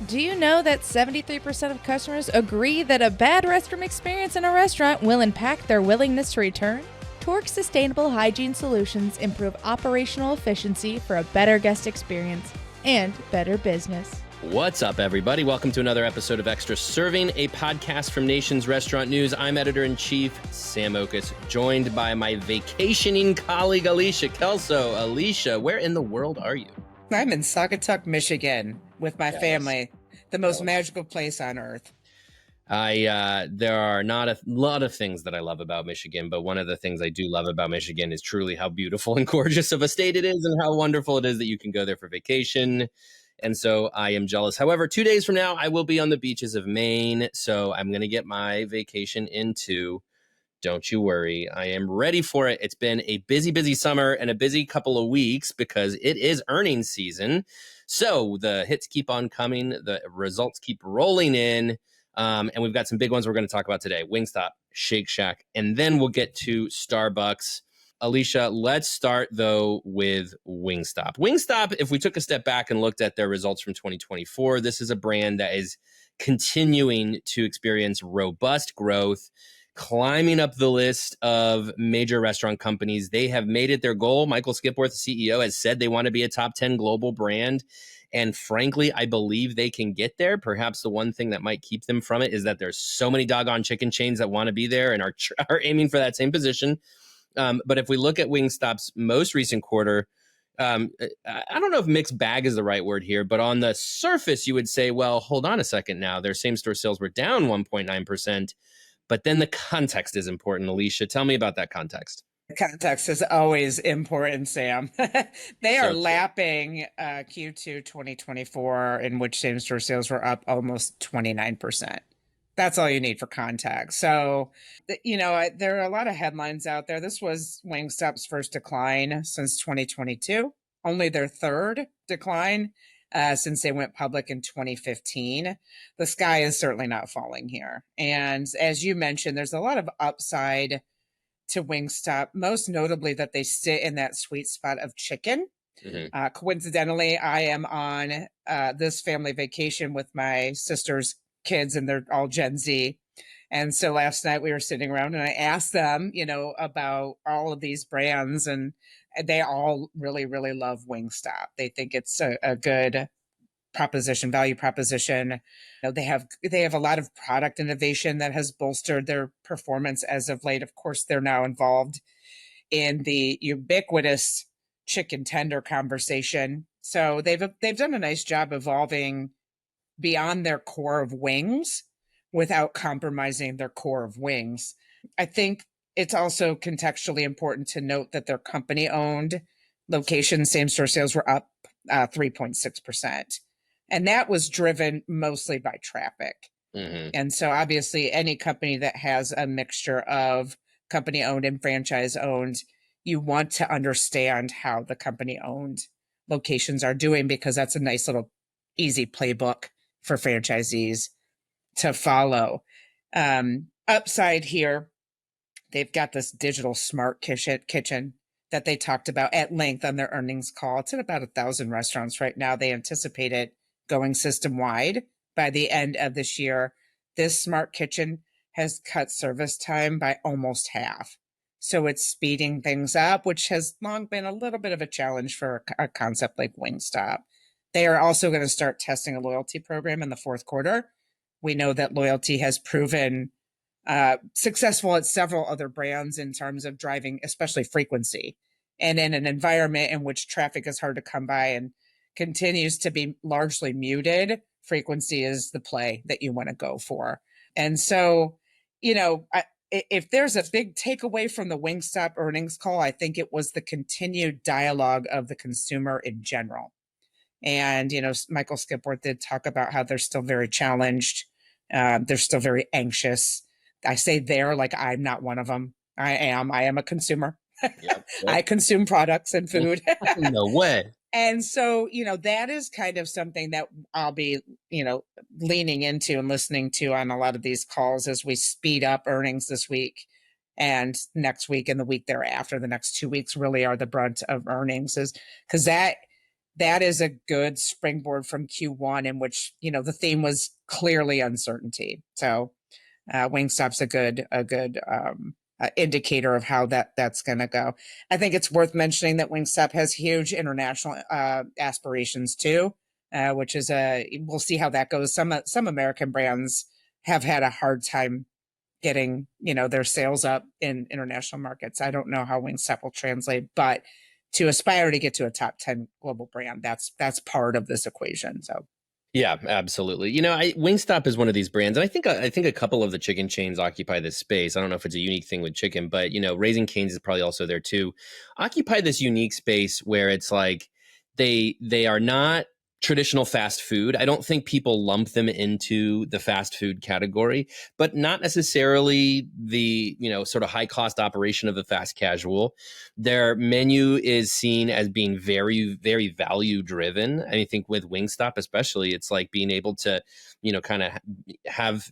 Do you know that 73% of customers agree that a bad restroom experience in a restaurant will impact their willingness to return? Torque Sustainable Hygiene Solutions improve operational efficiency for a better guest experience and better business. What's up, everybody? Welcome to another episode of Extra Serving, a podcast from Nation's Restaurant News. I'm Editor-in-Chief Sam Oches, joined by my vacationing colleague, Alicia Kelso. Alicia, where in the world are you? I'm in Saugatuck, Michigan with my family, the most magical place on earth. There are not a lot of things that I love about Michigan, but one of the things I do love about Michigan is truly how beautiful and gorgeous of a state it is and how wonderful it is that you can go there for vacation. And so I am jealous. However, 2 days from now, I will be on the beaches of Maine. So I'm going to get my vacation in too. Don't you worry. I am ready for it. It's been a busy, busy summer and a busy couple of weeks because it is earnings season. So the hits keep on coming. The results keep rolling in. And we've got some big ones we're going to talk about today. Wingstop, Shake Shack, and then we'll get to Starbucks. Alicia, let's start, though, with Wingstop. Wingstop, if we took a step back and looked at their results from 2024, this is a brand that is continuing to experience robust growth, climbing up the list of major restaurant companies. They have made it their goal. Michael Skipworth, the CEO, has said they want to be a top 10 global brand. And frankly, I believe they can get there. Perhaps the one thing that might keep them from it is that there's so many doggone chicken chains that want to be there and are aiming for that same position. But if we look at Wingstop's most recent quarter, I don't know if mixed bag is the right word here, but on the surface, you would say, well, hold on a second now. Their same-store sales were down 1.9%. But then the context is important. Alicia, tell me about that context. Context is always important, Sam. They are lapping Q2 2024, in which same-store sales were up almost 29%. That's all you need for context. So, there are a lot of headlines out there. This was Wingstop's first decline since 2022, only their third decline since they went public in 2015. The sky is certainly not falling here. And as you mentioned, there's a lot of upside to Wingstop, most notably that they sit in that sweet spot of chicken. Mm-hmm. Coincidentally, I am on this family vacation with my sister's kids, and they're all Gen Z. And so last night we were sitting around and I asked them, about all of these brands, and they all really, really love Wingstop. They think it's a good proposition, value proposition. They have a lot of product innovation that has bolstered their performance as of late. Of course, they're now involved in the ubiquitous chicken tender conversation. So they've done a nice job evolving beyond their core of wings without compromising their core of wings. I think it's also contextually important to note that their company-owned location same-store sales were up 3.6%. And that was driven mostly by traffic. Mm-hmm. And so obviously any company that has a mixture of company-owned and franchise-owned, you want to understand how the company-owned locations are doing, because that's a nice little easy playbook for franchisees to follow. Upside here, they've got this digital smart kitchen that they talked about at length on their earnings call. It's at about 1,000 restaurants right now. They anticipate it going system-wide by the end of this year. This smart kitchen has cut service time by almost half. So it's speeding things up, which has long been a little bit of a challenge for a concept like Wingstop. They are also going to start testing a loyalty program in the fourth quarter. We know that loyalty has proven successful at several other brands in terms of driving, especially frequency. And in an environment in which traffic is hard to come by and continues to be largely muted, frequency is the play that you want to go for. And so, if there's a big takeaway from the Wingstop earnings call, I think it was the continued dialogue of the consumer in general. And, Michael Skipworth did talk about how they're still very challenged. They're still very anxious. I say they're like I'm not one of them. I am a consumer. Yep. I consume products and food. No way. And so, that is kind of something that I'll be, leaning into and listening to on a lot of these calls as we speed up earnings this week and next week and the week thereafter. The next 2 weeks really are the brunt of earnings, is because that is a good springboard from Q1, in which, the theme was clearly uncertainty. So Wingstop's a good indicator of how that's going to go. I think it's worth mentioning that Wingstop has huge international aspirations too, which is we'll see how that goes. Some American brands have had a hard time getting, their sales up in international markets. I don't know how Wingstop will translate, but to aspire to get to a top 10 global brand, that's part of this equation. So. Yeah, absolutely. Wingstop is one of these brands, and I think a couple of the chicken chains occupy this space. I don't know if it's a unique thing with chicken, but Raising Cane's is probably also there too. Occupy this unique space where it's like they are not traditional fast food. I don't think people lump them into the fast food category, but not necessarily the, sort of high cost operation of the fast casual. Their menu is seen as being very, very value driven. I think with Wingstop, especially, it's like being able to, kind of have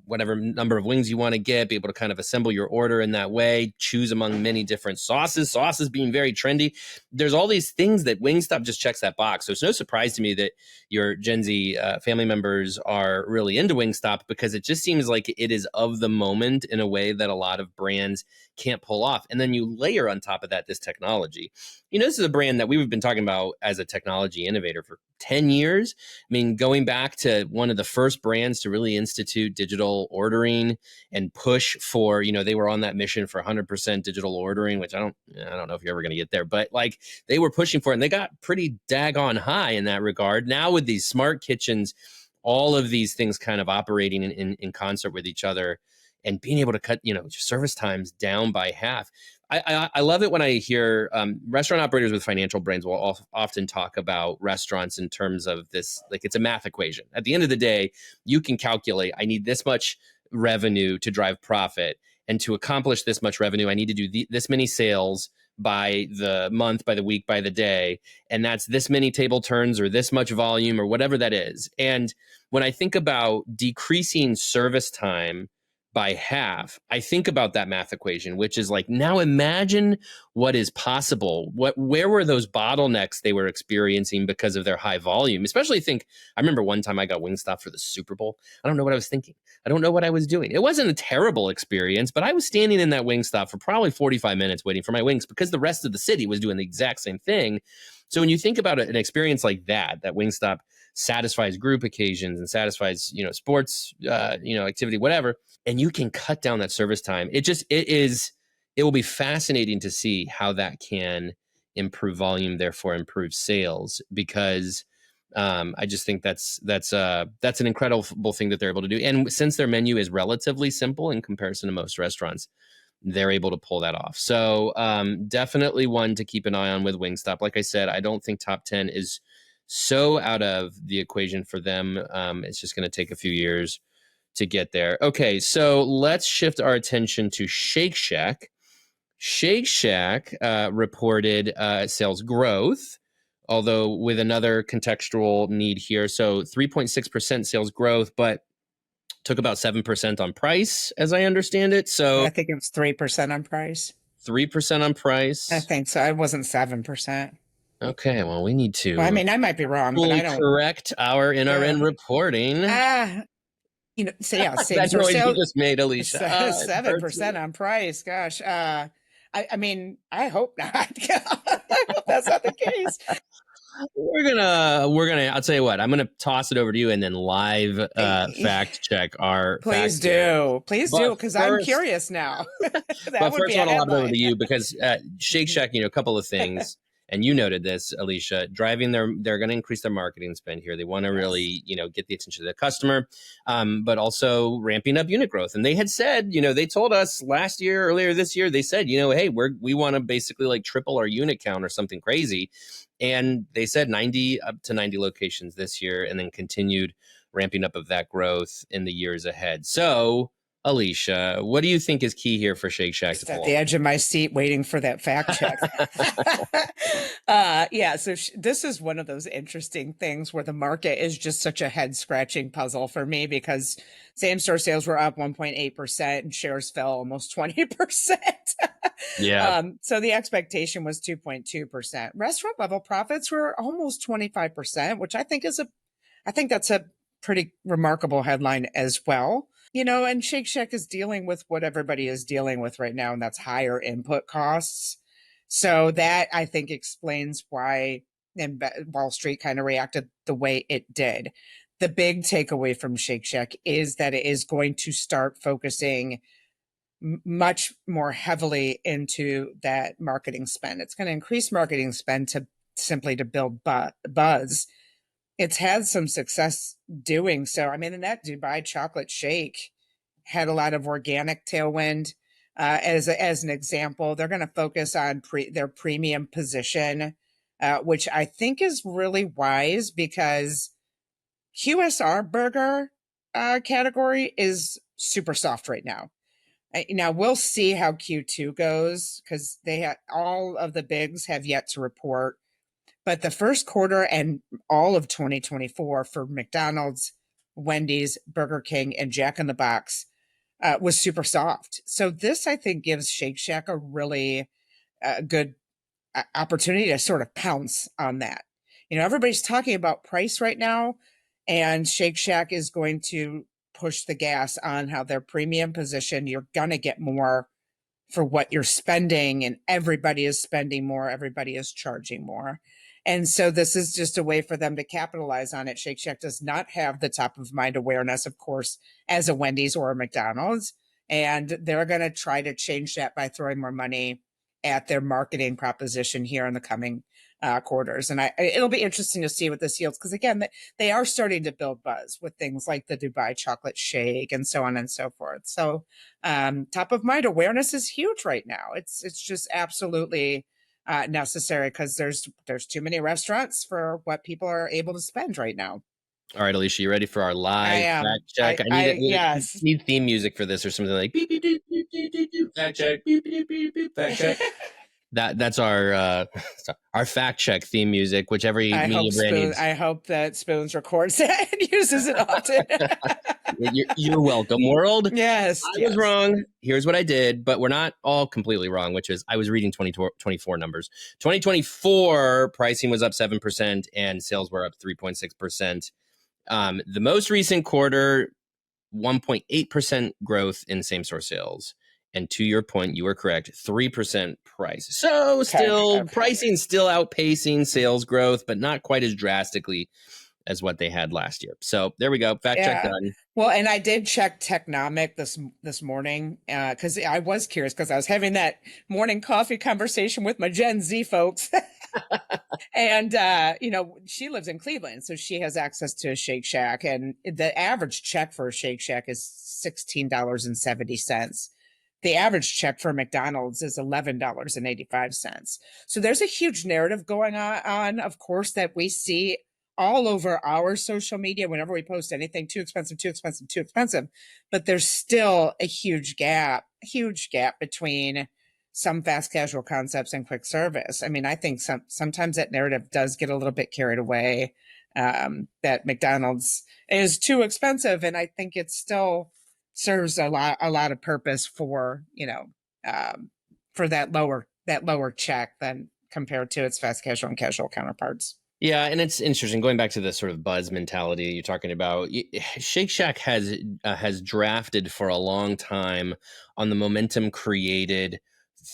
whatever number of wings you want to get, be able to kind of assemble your order in that way, choose among many different sauces being very trendy. There's all these things that Wingstop just checks that box. So it's no surprise to me that your Gen Z family members are really into Wingstop, because it just seems like it is of the moment in a way that a lot of brands can't pull off. And then you layer on top of that this technology. This is a brand that we've been talking about as a technology innovator for 10 years. I mean, going back to one of the first brands to really institute digital ordering and push for, they were on that mission for 100% digital ordering, which I don't know if you're ever going to get there, but like they were pushing for it, and they got pretty daggone high in that regard. Now with these smart kitchens, all of these things kind of operating in concert with each other and being able to cut, service times down by half. I love it when I hear restaurant operators with financial brains will often talk about restaurants in terms of this, like it's a math equation. At the end of the day, you can calculate, I need this much revenue to drive profit. And to accomplish this much revenue, I need to do this many sales by the month, by the week, by the day. And that's this many table turns or this much volume or whatever that is. And when I think about decreasing service time by half, I think about that math equation, which is like, now imagine what is possible. Where were those bottlenecks they were experiencing because of their high volume? Especially I remember one time I got Wingstop for the Super Bowl. I don't know what I was thinking. I don't know what I was doing. It wasn't a terrible experience, but I was standing in that Wingstop for probably 45 minutes waiting for my wings because the rest of the city was doing the exact same thing. So when you think about an experience like that Wingstop satisfies group occasions and satisfies, sports, activity, whatever, and you can cut down that service time. It will be fascinating to see how that can improve volume, therefore improve sales, because I just think that's an incredible thing that they're able to do. And since their menu is relatively simple in comparison to most restaurants, they're able to pull that off. So definitely one to keep an eye on with Wingstop. Like I said, I don't think top 10 is so out of the equation for them. It's just going to take a few years to get there. Okay, so let's shift our attention to Shake Shack. Shake Shack reported sales growth, although with another contextual need here. So 3.6% sales growth, but took about 7% on price, as I understand it. So I think it was 3% on price. 3% on price. I think so. It wasn't 7%. Okay, well, we need to. Well, I mean, I might be wrong, but I don't correct our NRN reporting. So yeah, that noise you just made, Alicia. 7% on price. Gosh, I mean, I hope not. I hope that's not the case. We're gonna. I'll tell you what. I'm gonna toss it over to you and then live fact check our. Please do, because I'm curious now. But first, I want to lob it over to you because Shake Shack. A couple of things. And you noted this, Alicia, they're going to increase their marketing spend here. They want to really, get the attention of the customer, but also ramping up unit growth. And they had said, they told us earlier this year, they said, hey, we want to basically like triple our unit count or something crazy. And they said up to 90 locations this year, and then continued ramping up of that growth in the years ahead. So Alicia, what do you think is key here for Shake Shack to Just at pull the off? edge of my seat waiting for that fact check. Yeah, so this is one of those interesting things where the market is just such a head scratching puzzle for me, because same store sales were up 1.8% and shares fell almost 20%. Yeah. So the expectation was 2.2%. Restaurant level profits were almost 25%, which I think that's a pretty remarkable headline as well. And Shake Shack is dealing with what everybody is dealing with right now, and that's higher input costs. So that, I think, explains why Wall Street kind of reacted the way it did. The big takeaway from Shake Shack is that it is going to start focusing much more heavily into that marketing spend. It's going to increase marketing spend to build buzz. It's had some success doing so. I mean, and that Dubai chocolate shake had a lot of organic tailwind. As an example, they're going to focus on their premium position, which I think is really wise, because QSR burger category is super soft right now. Now we'll see how Q2 goes, because all of the bigs have yet to report. But the first quarter and all of 2024 for McDonald's, Wendy's, Burger King, and Jack in the Box was super soft. So this, I think, gives Shake Shack a really good opportunity to sort of pounce on that. Everybody's talking about price right now, and Shake Shack is going to push the gas on how their premium position, you're going to get more for what you're spending, and everybody is spending more, everybody is charging more. And so this is just a way for them to capitalize on it. Shake Shack does not have the top of mind awareness, of course, as a Wendy's or a McDonald's. And they're going to try to change that by throwing more money at their marketing proposition here in the coming quarters. And it'll be interesting to see what this yields, because again, they are starting to build buzz with things like the Dubai chocolate shake and so on and so forth. So top of mind awareness is huge right now. It's just absolutely necessary, because there's too many restaurants for what people are able to spend right now. All right, Alicia, you ready for our live fact check? Yes. Need theme music for this, or something like beep, beep, beep, beep, beep, beep, beep, fact check, beep, beep, beep, beep, fact check. That's our fact check theme music, which every media brand needs. I hope that Spoons records that and uses it often. You're welcome, world. Yes. I was wrong. Here's what I did, but we're not all completely wrong, which is I was reading 2024 numbers. 2024 pricing was up 7% and sales were up 3.6%. The most recent quarter, 1.8% growth in same-store sales. And to your point, you were correct, 3% price. So pricing still outpacing sales growth, but not quite as drastically as what they had last year. So there we go. Fact check done. Well, and I did check Technomic this morning, because I was curious, because I was having that morning coffee conversation with my Gen Z folks. And, she lives in Cleveland, so she has access to a Shake Shack. And the average check for a Shake Shack is $16.70. The average check for McDonald's is $11.85. So there's a huge narrative going on, of course, that we see all over our social media whenever we post anything: too expensive, too expensive, too expensive. But there's still a huge gap between some fast casual concepts and quick service. I mean, I think sometimes that narrative does get a little bit carried away, that McDonald's is too expensive. And I think it still serves a lot of purpose for, for that lower check than compared to its fast casual and casual counterparts. Yeah, and it's interesting, going back to the sort of buzz mentality you're talking about. Shake Shack has drafted for a long time on the momentum created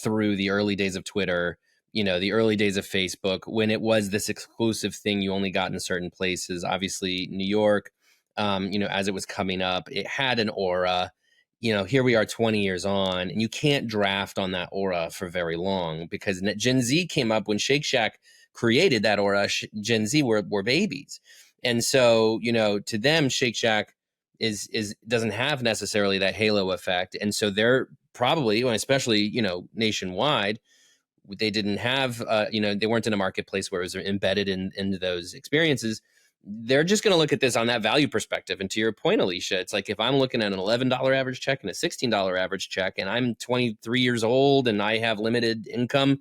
through the early days of Twitter, the early days of Facebook, when it was this exclusive thing you only got in certain places. Obviously, New York, as it was coming up, it had an aura. Here we are 20 years on, and you can't draft on that aura for very long, because Gen Z came up when Shake Shack created that aura. Gen Z were babies. And so, to them, Shake Shack doesn't have necessarily that halo effect. And so they're probably, especially, nationwide, they didn't have, they weren't in a marketplace where it was embedded into those experiences. they're just going to look at this on that value perspective. And to your point, Alicia, it's like if I'm looking at an $11 average check and a $16 average check, and I'm 23 years old and I have limited income,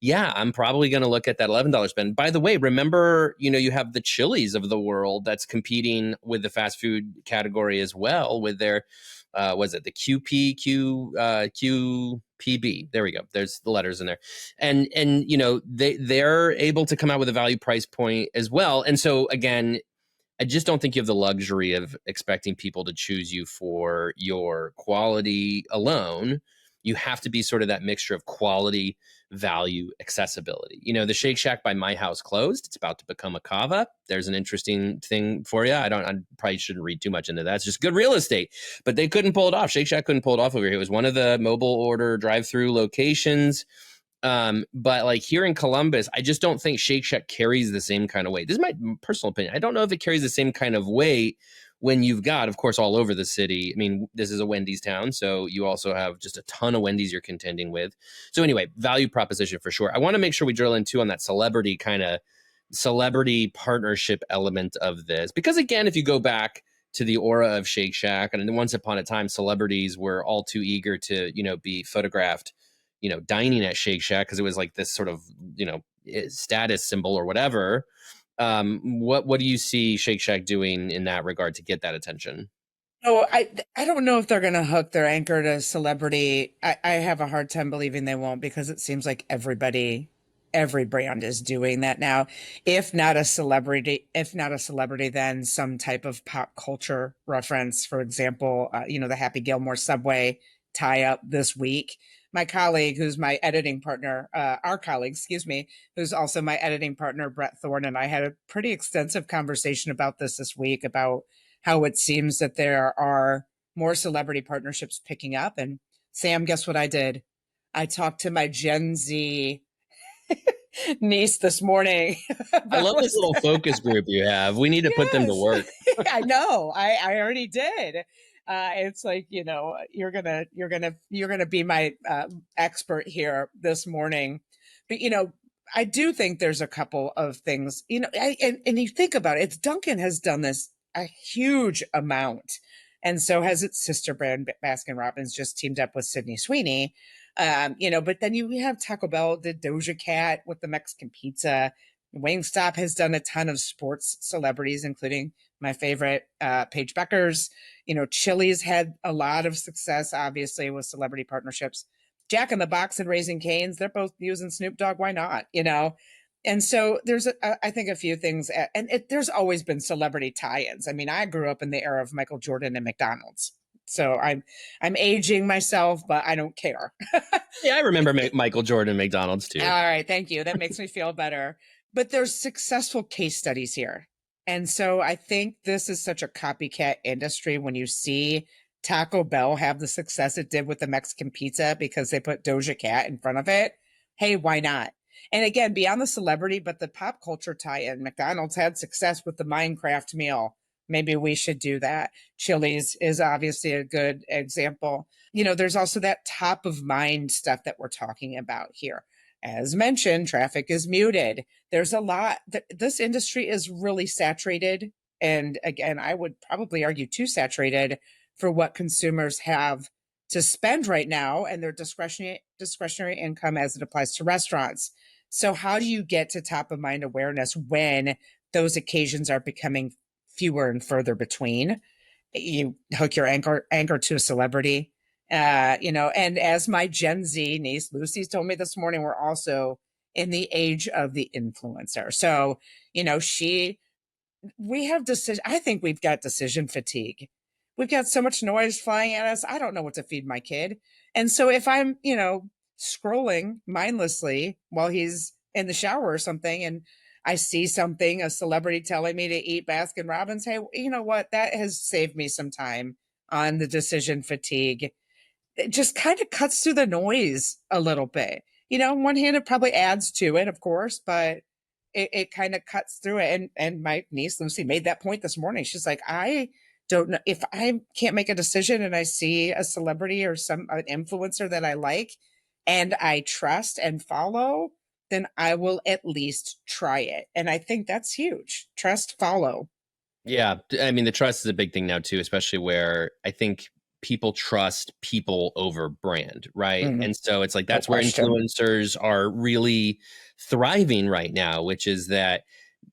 yeah, I'm probably going to look at that $11 spend. By the way, remember, you have the Chili's of the world that's competing with the fast food category as well with their, was it the QPB? There we go. There's the letters in there. And they're able to come out with a value price point as well. And so again, I just don't think you have the luxury of expecting people to choose you for your quality alone. You have to be sort of that mixture of quality, value, accessibility. The Shake Shack by my house closed. It's about to become a Cava. There's an interesting thing for you. I probably shouldn't read too much into that. It's just good real estate, but they couldn't pull it off. Shake Shack couldn't pull it off over here. It was one of the mobile order drive-through locations. But like here in Columbus, I just don't think Shake Shack carries the same kind of weight. This is my personal opinion. I don't know if it carries the same kind of weight when you've got, of course, all over the city. I mean, this is a Wendy's town, so you also have just a ton of Wendy's you're contending with. So anyway, value proposition for sure. I want to make sure we drill into on that celebrity partnership element of this, because again, if you go back to the aura of Shake Shack, and once upon a time, celebrities were all too eager to, be photographed, dining at Shake Shack because it was like this sort of, status symbol or whatever. What do you see Shake Shack doing in that regard to get that attention? Oh, I don't know if they're going to hook their anchor to celebrity. I have a hard time believing they won't, because it seems like every brand is doing that now. If not a celebrity, then some type of pop culture reference. For example, the Happy Gilmore Subway tie up this week. My colleague, who's my editing partner, our colleague, excuse me, who's also my editing partner, Brett Thorne, and I had a pretty extensive conversation about this week, about how it seems that there are more celebrity partnerships picking up. And Sam, guess what I did? I talked to my Gen Z niece this morning. I love this little focus group you have. We need to put them to work. I know. I already did. It's like, you're gonna be my expert here this morning. But I do think there's a couple of things. And you think about it, Dunkin' has done this a huge amount, and so has its sister brand Baskin Robbins, just teamed up with Sydney Sweeney. But then you have Taco Bell did Doja Cat with the Mexican pizza. Wingstop has done a ton of sports celebrities, including my favorite, Paige Beckers. Chili's had a lot of success, obviously, with celebrity partnerships. Jack in the Box and Raising Cane's, they're both using Snoop Dogg. Why not? And so there's, I think, a few things. There's always been celebrity tie-ins. I mean, I grew up in the era of Michael Jordan and McDonald's. So I'm aging myself, but I don't care. Yeah, I remember Michael Jordan and McDonald's too. All right, thank you. That makes me feel better. But there's successful case studies here. And so I think this is such a copycat industry when you see Taco Bell have the success it did with the Mexican pizza because they put Doja Cat in front of it. Hey, why not? And again, beyond the celebrity, but the pop culture tie-in, McDonald's had success with the Minecraft meal. Maybe we should do that. Chili's is obviously a good example. There's also that top of mind stuff that we're talking about here. As mentioned, traffic is muted. There's a lot. This industry is really saturated. And again, I would probably argue too saturated for what consumers have to spend right now and their discretionary income as it applies to restaurants. So how do you get to top of mind awareness when those occasions are becoming fewer and further between? You hook your anchor to a celebrity. And as my Gen Z niece Lucy's told me this morning, we're also in the age of the influencer. So, we have I think we've got decision fatigue. We've got so much noise flying at us. I don't know what to feed my kid. And so if I'm, scrolling mindlessly while he's in the shower or something, and I see something, a celebrity telling me to eat Baskin Robbins, hey, you know what? That has saved me some time on the decision fatigue. It just kind of cuts through the noise a little bit. On one hand, it probably adds to it, of course, but it kind of cuts through it. And my niece Lucy made that point this morning. She's like, I don't know if I can't make a decision and I see a celebrity or an influencer that I like and I trust and follow, then I will at least try it. And I think that's huge. Trust, follow. Yeah. I mean, the trust is a big thing now too, especially where I think people trust people over brand, right? Mm, And so it's like no that's where question. influencers are really thriving right now, which is that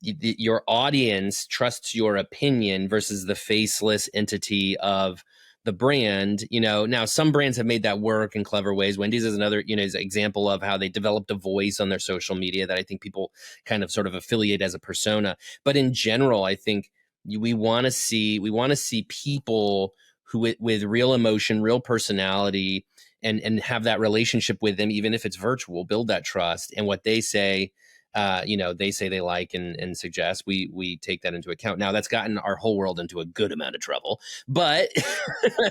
your audience trusts your opinion versus the faceless entity of the brand. Now some brands have made that work in clever ways. Wendy's is another, is an example of how they developed a voice on their social media that I think people kind of sort of affiliate as a persona. But in general, I think we want to see people who with real emotion, real personality, and have that relationship with them, even if it's virtual, build that trust. And what they say, they say they like and suggest, we take that into account. Now that's gotten our whole world into a good amount of trouble, but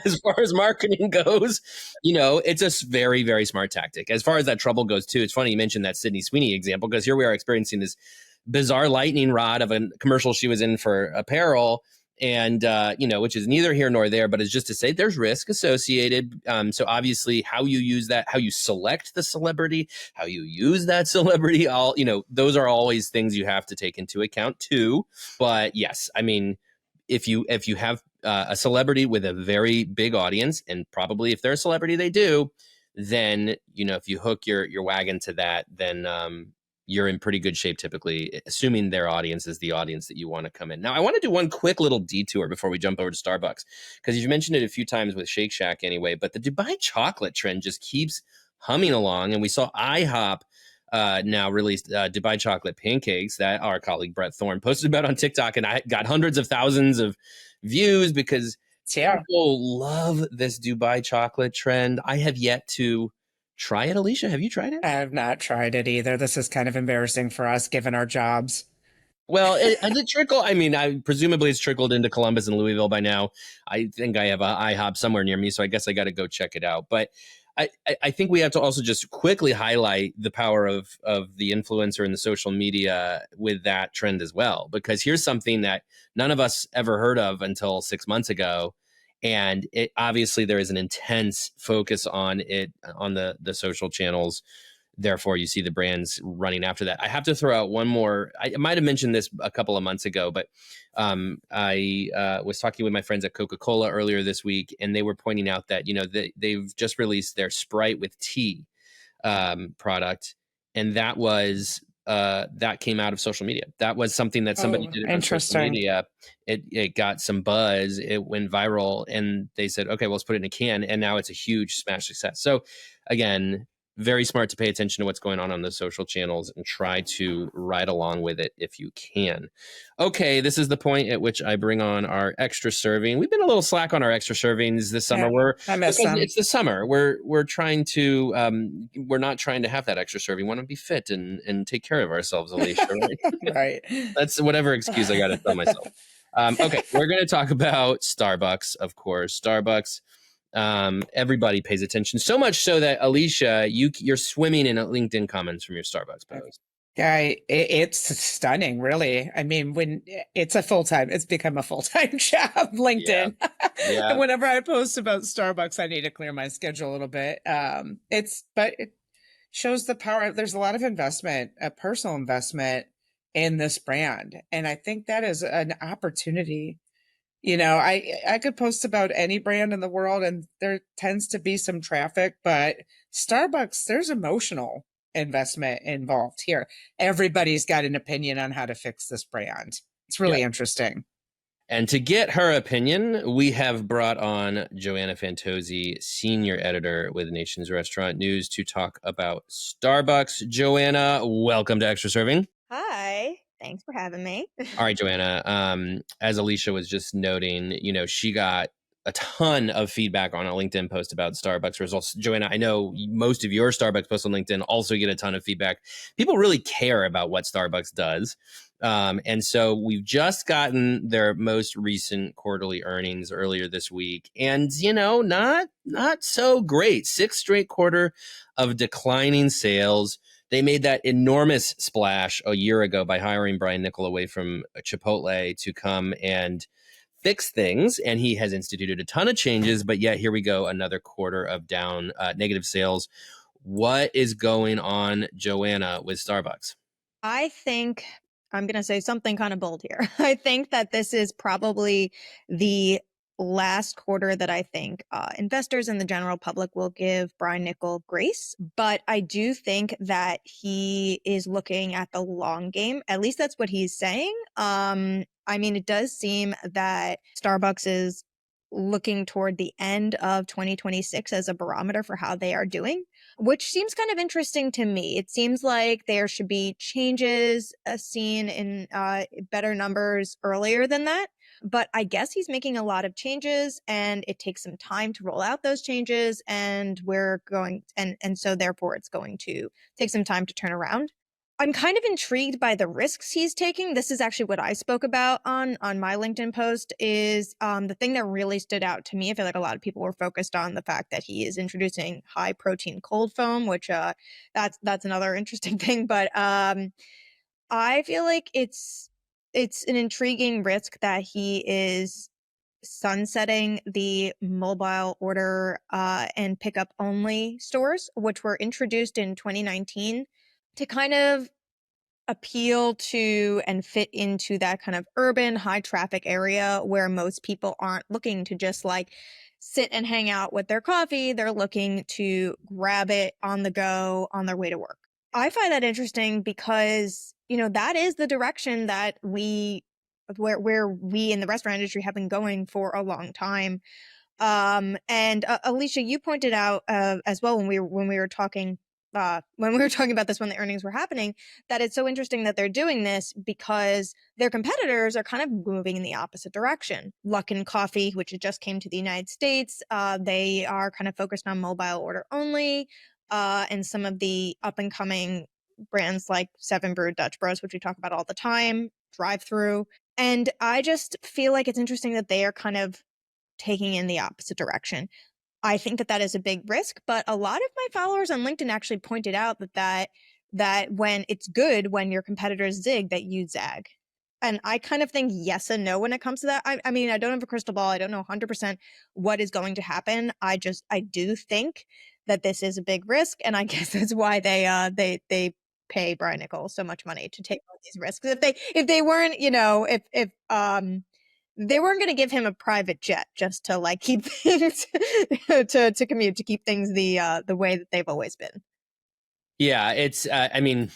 as far as marketing goes, it's a very, very smart tactic. As far as that trouble goes too, it's funny you mentioned that Sydney Sweeney example, because here we are experiencing this bizarre lightning rod of a commercial she was in for apparel, and which is neither here nor there, but it's just to say there's risk associated. So obviously how you use that, how you select the celebrity, how you use that celebrity, all those are always things you have to take into account too. But yes, I mean, if you have a celebrity with a very big audience, and probably if they're a celebrity they do, then if you hook your wagon to that, then you're in pretty good shape, typically, assuming their audience is the audience that you want to come in. Now, I want to do one quick little detour before we jump over to Starbucks, because you've mentioned it a few times with Shake Shack anyway, but the Dubai chocolate trend just keeps humming along. And we saw IHOP now released Dubai chocolate pancakes that our colleague Brett Thorne posted about on TikTok, and I got hundreds of thousands of views because people love this Dubai chocolate trend. I have yet to try it. Alicia, have you tried it? I have not tried it either. This is kind of embarrassing for us, given our jobs. Well, has it trickled? I mean, presumably it's trickled into Columbus and Louisville by now. I think I have a IHOP somewhere near me, so I guess I got to go check it out. But I think we have to also just quickly highlight the power of the influencer and the social media with that trend as well, because here's something that none of us ever heard of until 6 months ago. And it obviously there is an intense focus on it on the social channels. Therefore, you see the brands running after that. I have to throw out one more. I might have mentioned this a couple of months ago, but I was talking with my friends at Coca-Cola earlier this week, and they were pointing out that they've just released their Sprite with tea product, and that was that came out of social media. That was something that somebody did on social media. It got some buzz. It went viral, and they said, "Okay, well, let's put it in a can." And now it's a huge smash success. So, again, very smart to pay attention to what's going on the social channels and try to ride along with it if you can. Okay, this is the point at which I bring on our extra serving. We've been a little slack on our extra servings this summer. It's the summer. We're trying to we're not trying to have that extra serving. We want to be fit and take care of ourselves, Alicia. Right? Right. That's whatever excuse I got to tell myself. Okay, we're going to talk about Starbucks, of course. Starbucks. Everybody pays attention, so much so that Alicia, you're swimming in LinkedIn comments from your Starbucks post. Yeah, it's stunning, really. I mean, when it's become a full-time job, LinkedIn. Yeah. And whenever I post about Starbucks, I need to clear my schedule a little bit. But it shows the power. There's a lot of investment, a personal investment in this brand. And I think that is an opportunity. I could post about any brand in the world and there tends to be some traffic, but Starbucks, there's emotional investment involved here. Everybody's got an opinion on how to fix this brand. It's really interesting. And to get her opinion, we have brought on Joanna Fantozzi, senior editor with Nation's Restaurant News, to talk about Starbucks. Joanna, welcome to Extra Serving. Hi. Thanks for having me. All right, Joanna, as Alicia was just noting, she got a ton of feedback on a LinkedIn post about Starbucks results. Joanna, I know most of your Starbucks posts on LinkedIn also get a ton of feedback. People really care about what Starbucks does. And so we've just gotten their most recent quarterly earnings earlier this week. And, not so great. 6th straight quarter of declining sales. They made that enormous splash a year ago by hiring Brian Niccol away from Chipotle to come and fix things. And he has instituted a ton of changes, but yet here we go, another quarter of down negative sales. What is going on, Joanna, with Starbucks? I think I'm going to say something kind of bold here. I think that this is probably the last quarter that I think investors and the general public will give Brian Niccol grace. But I do think that he is looking at the long game. At least that's what he's saying. I mean, it does seem that Starbucks is looking toward the end of 2026 as a barometer for how they are doing, which seems kind of interesting to me. It seems like there should be changes seen in better numbers earlier than that. But I guess he's making a lot of changes and it takes some time to roll out those changes. And so therefore it's going to take some time to turn around. I'm kind of intrigued by the risks he's taking. This is actually what I spoke about on my LinkedIn post is the thing that really stood out to me. I feel like a lot of people were focused on the fact that he is introducing high protein cold foam, which that's another interesting thing. But I feel like it's an intriguing risk that he is sunsetting the mobile order and pickup only stores, which were introduced in 2019 to kind of appeal to and fit into that kind of urban high traffic area where most people aren't looking to just like sit and hang out with their coffee. They're looking to grab it on the go on their way to work. I find that interesting because, that is the direction that where we in the restaurant industry have been going for a long time. And Alicia, you pointed out as well when we were talking about this when the earnings were happening, that it's so interesting that they're doing this because their competitors are kind of moving in the opposite direction. Luckin Coffee, which just came to the United States, they are kind of focused on mobile order only, and some of the up and coming brands like Seven Brew, Dutch Bros, which we talk about all the time, drive through. And I just feel like it's interesting that they are kind of taking in the opposite direction. I think that is a big risk, but a lot of my followers on LinkedIn actually pointed out that when it's good when your competitors zig, that you zag. And I kind of think yes and no when it comes to that. I mean, I don't have a crystal ball. I don't know 100% what is going to happen. I do think that this is a big risk, and I guess that's why they pay Brian Niccol so much money to take all these risks. If they weren't, if they weren't going to give him a private jet just to like keep things to commute, to keep things the way that they've always been. Yeah, it's I mean,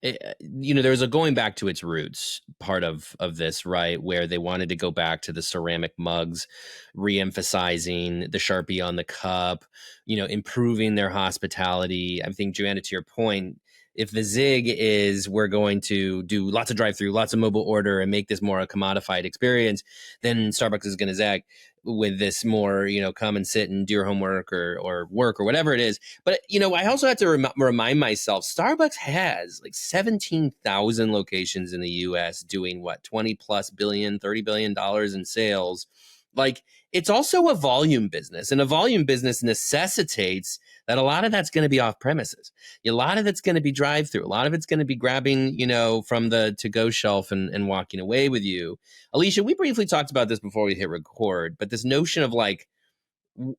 there's a going back to its roots part of this, right? Where they wanted to go back to the ceramic mugs, re-emphasizing the Sharpie on the cup, improving their hospitality. I think, Joanna, to your point, if the zig is we're going to do lots of drive-through, lots of mobile order and make this more a commodified experience, then Starbucks is going to zag with this more, come and sit and do your homework or work or whatever it is. But, I also have to remind myself, Starbucks has like 17,000 locations in the US doing what, 20 plus billion, $30 billion in sales. Like, it's also a volume business, and a volume business necessitates that a lot of that's going to be off premises. A lot of it's going to be drive through. A lot of it's going to be grabbing, from the to-go shelf and walking away with you. Alicia, we briefly talked about this before we hit record, but this notion of like,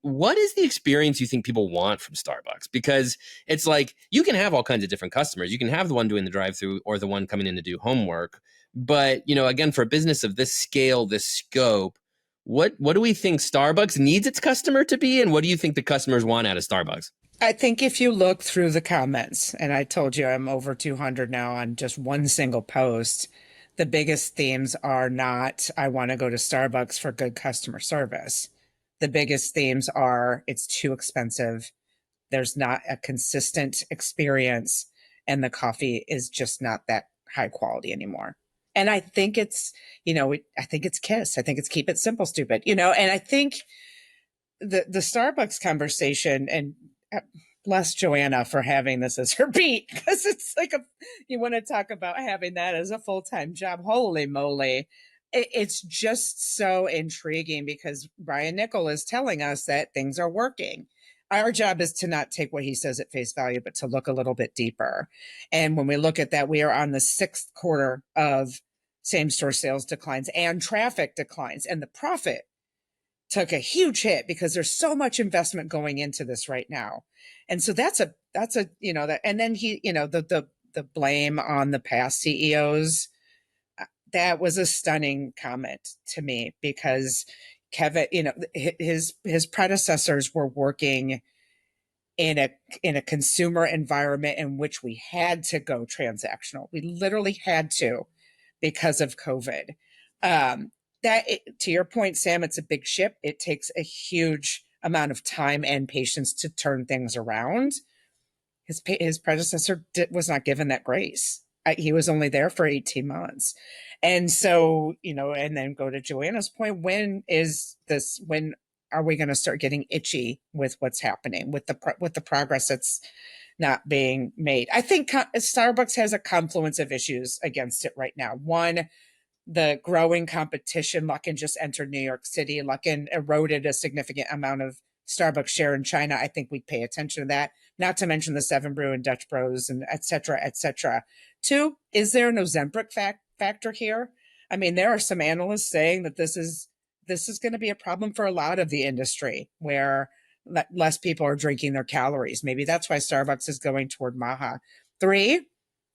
what is the experience you think people want from Starbucks? Because it's like, you can have all kinds of different customers. You can have the one doing the drive-through or the one coming in to do homework. But, again, for a business of this scale, this scope, what do we think Starbucks needs its customer to be? And what do you think the customers want out of Starbucks? I think if you look through the comments, and I told you I'm over 200 now on just one single post, the biggest themes are not, I want to go to Starbucks for good customer service. The biggest themes are, it's too expensive. There's not a consistent experience, and the coffee is just not that high quality anymore. And I think it's, I think it's KISS. I think it's keep it simple, stupid, and I think the Starbucks conversation, and bless Joanna for having this as her beat, because it's like you want to talk about having that as a full-time job. Holy moly. It's just so intriguing because Brian Niccol is telling us that things are working. Our job is to not take what he says at face value, but to look a little bit deeper. And when we look at that, we are on the 6th quarter of same-store sales declines and traffic declines. And the profit took a huge hit because there's so much investment going into this right now. And so that's a, that, and then the blame on the past CEOs, that was a stunning comment to me, because Kevin, his predecessors were working in a consumer environment in which we had to go transactional. We literally had to, because of COVID. To your point, Sam, it's a big ship. It takes a huge amount of time and patience to turn things around. His predecessor was not given that grace. He was only there for 18 months. And so, and then go to Joanna's point, when are we going to start getting itchy with what's happening with the progress that's not being made? I think Starbucks has a confluence of issues against it right now. One, the growing competition. Luckin just entered New York City. Luckin eroded a significant amount of Starbucks share in China. I think we pay attention to that, not to mention the Seven Brew and Dutch Bros and et cetera, et cetera. Two, is there an Ozempic factor here? I mean, there are some analysts saying that this is going to be a problem for a lot of the industry, where less people are drinking their calories. Maybe that's why Starbucks is going toward Maha. Three,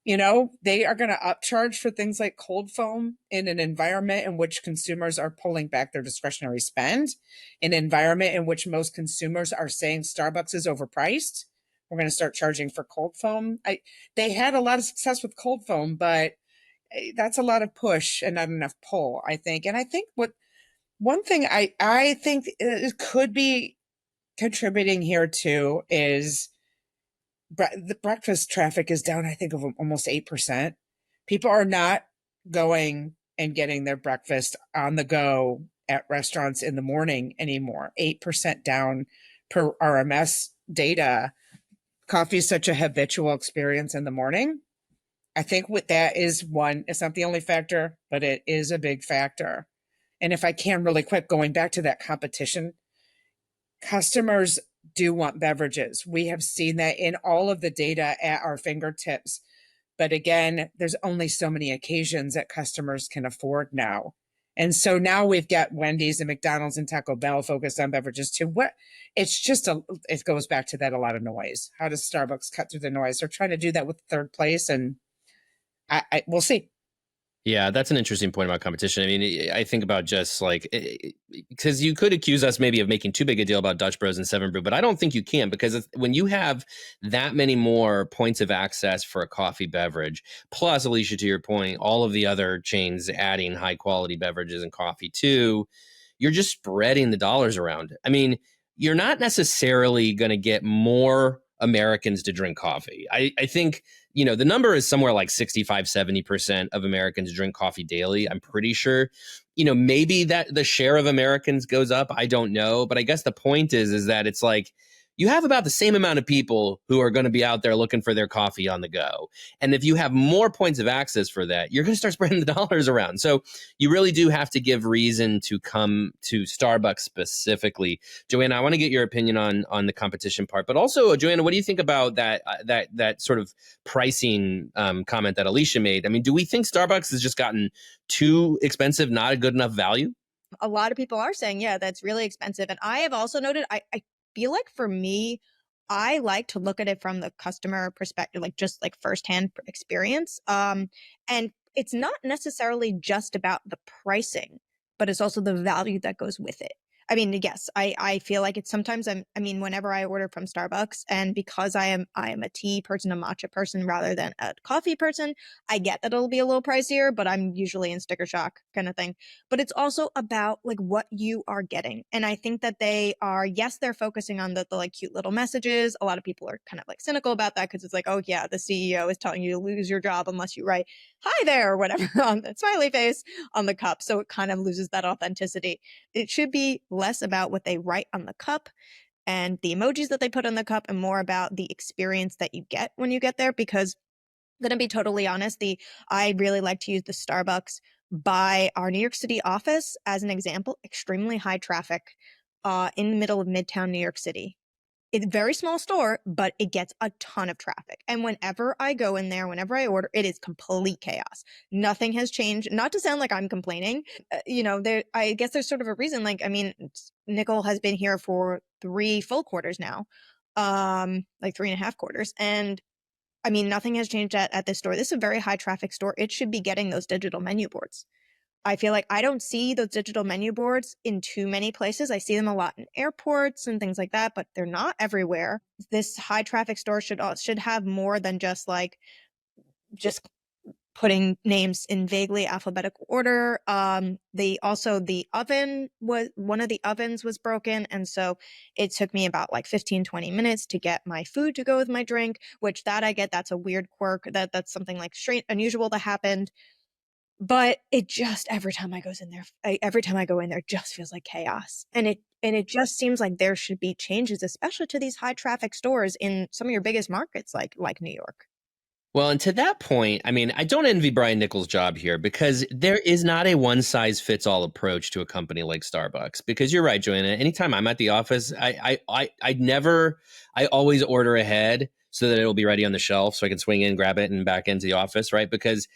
they are going to upcharge for things like cold foam in an environment in which consumers are pulling back their discretionary spend, an environment in which most consumers are saying Starbucks is overpriced. We're going to start charging for cold foam. They had a lot of success with cold foam, but that's a lot of push and not enough pull, I think. And I think one thing I think it could be contributing here too is the breakfast traffic is down, I think, of almost 8%. People are not going and getting their breakfast on the go at restaurants in the morning anymore. 8% down per RMS data. Coffee is such a habitual experience in the morning. I think what that is one, it's not the only factor, but it is a big factor. And if I can really quick, going back to that competition, customers do want beverages. We have seen that in all of the data at our fingertips. But again, there's only so many occasions that customers can afford now. And so now we've got Wendy's and McDonald's and Taco Bell focused on beverages too. It goes back to that, a lot of noise. How does Starbucks cut through the noise? They're trying to do that with third place, and we'll see. Yeah, that's an interesting point about competition. I mean, I think about just like, because you could accuse us maybe of making too big a deal about Dutch Bros and Seven Brew, but I don't think you can, because when you have that many more points of access for a coffee beverage, plus, Alicia, to your point, all of the other chains adding high quality beverages and coffee too, you're just spreading the dollars around. I mean, you're not necessarily going to get more Americans to drink coffee. I think, the number is somewhere like 65, 70% of Americans drink coffee daily. I'm pretty sure, maybe that the share of Americans goes up. I don't know. But I guess the point is that it's like, you have about the same amount of people who are going to be out there looking for their coffee on the go. And if you have more points of access for that, you're going to start spreading the dollars around. So you really do have to give reason to come to Starbucks specifically. Joanna, I want to get your opinion on the competition part, but also, Joanna, what do you think about that sort of pricing comment that Alicia made? I mean, do we think Starbucks has just gotten too expensive, not a good enough value? A lot of people are saying, yeah, that's really expensive. And I have also noted, I feel like for me, I like to look at it from the customer perspective, like just like firsthand experience. And it's not necessarily just about the pricing, but it's also the value that goes with it. I mean, yes, I feel like it's sometimes whenever I order from Starbucks, and because I am a tea person, a matcha person rather than a coffee person, I get that it'll be a little pricier, but I'm usually in sticker shock kind of thing. But it's also about like what you are getting. And I think that they're focusing on the like cute little messages. A lot of people are kind of like cynical about that, because it's like, oh yeah, the CEO is telling you to lose your job unless you write hi there or whatever on the smiley face on the cup. So it kind of loses that authenticity. It should be less about what they write on the cup and the emojis that they put on the cup, and more about the experience that you get when you get there. Because I'm going to be totally honest, I really like to use the Starbucks by our New York City office as an example. Extremely high traffic in the middle of Midtown New York City. it's a very small store, but it gets a ton of traffic. And whenever I go in there, whenever I order, it is complete chaos. Nothing has changed. Not to sound like I'm complaining, I guess there's sort of a reason. Like, I mean, Niccol has been here for 3 full quarters now, like 3.5 quarters. And I mean, nothing has changed at this store. This is a very high traffic store. It should be getting those digital menu boards. I feel like I don't see those digital menu boards in too many places. I see them a lot in airports and things like that, but they're not everywhere. This high traffic store should have more than just putting names in vaguely alphabetical order. The oven one of the ovens was broken. And so it took me about like 15, 20 minutes to get my food to go with my drink, which that I get, that's a weird quirk. That's something like unusual that happened. But it just, every time I go in there, it just feels like chaos. And it just seems like there should be changes, especially to these high traffic stores in some of your biggest markets like New York. Well, and to that point, I mean, I don't envy Brian Niccol's job here because there is not a one size fits all approach to a company like Starbucks. Because you're right, Joanna. Anytime I'm at the office, I always order ahead so that it'll be ready on the shelf so I can swing in, grab it, and back into the office, right? Because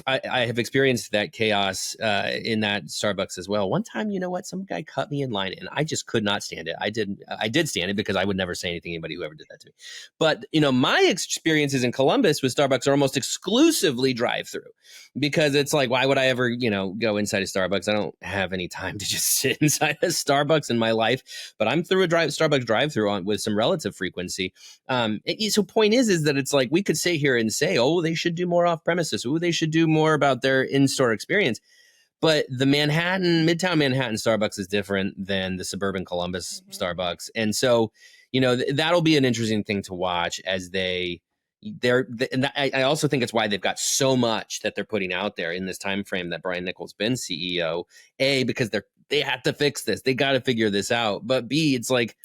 I have experienced that chaos in that Starbucks as well. One time, you know what? Some guy cut me in line and I just could not stand it. I did stand it because I would never say anything to anybody who ever did that to me. But, my experiences in Columbus with Starbucks are almost exclusively drive-through because it's like, why would I ever, go inside a Starbucks? I don't have any time to just sit inside a Starbucks in my life, but I'm through a Starbucks drive-through with some relative frequency. So point is that it's like we could sit here and say, oh, they should do more off premises. Oh, they should do more about their in-store experience. But the Midtown Manhattan Starbucks is different than the suburban Columbus Starbucks. And so, that'll be an interesting thing to watch as and I also think it's why they've got so much that they're putting out there in this time frame that Brian Niccol's been CEO. A, because they have to fix this. They got to figure this out. But B, it's like,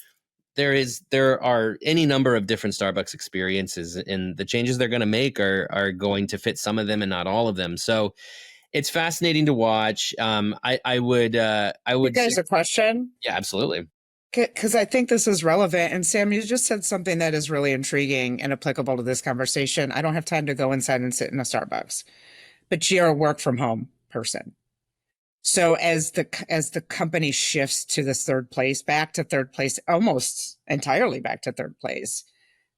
there are any number of different Starbucks experiences, and the changes they're going to make are going to fit some of them and not all of them. So it's fascinating to watch. I would. There's a question. Yeah, absolutely. Because I think this is relevant. And Sam, you just said something that is really intriguing and applicable to this conversation. I don't have time to go inside and sit in a Starbucks, but you're a work from home person. So as the company shifts to this back to third place, almost entirely back to third place,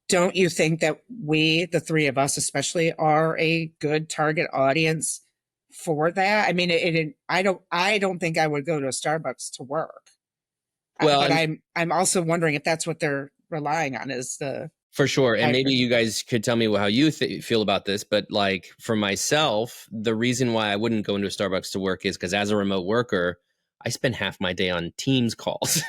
don't you think that we, the three of us especially, are a good target audience for that? I mean, I don't think I would go to a Starbucks to work. Well, but I'm also wondering if that's what they're relying on is the. For sure. And maybe you guys could tell me how you feel about this. But like for myself, the reason why I wouldn't go into a Starbucks to work is because as a remote worker, I spend half my day on Teams calls.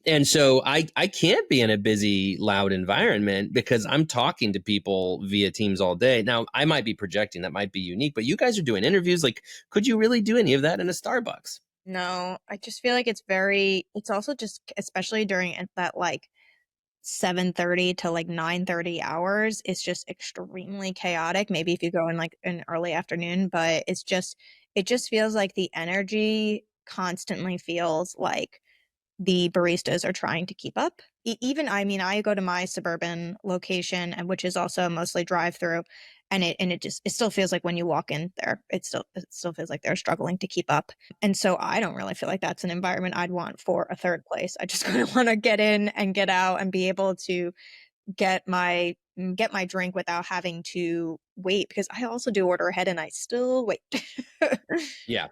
And so I can't be in a busy, loud environment because I'm talking to people via Teams all day. Now, I might be projecting. That might be unique. But you guys are doing interviews. Like, could you really do any of that in a Starbucks? No, I just feel like it's also just, especially during that like 7:30 to like 9:30 hours, it's just extremely chaotic. Maybe if you go in like an early afternoon, but it just feels like the energy constantly feels like the baristas are trying to keep up. I go to my suburban location, and which is also mostly drive-through, and it still feels like when you walk in there, it still feels like they're struggling to keep up. And so I don't really feel like that's an environment I'd want for a third place. I just kind of want to get in and get out and be able to get my drink without having to wait, because I also do order ahead and I still wait. Yeah,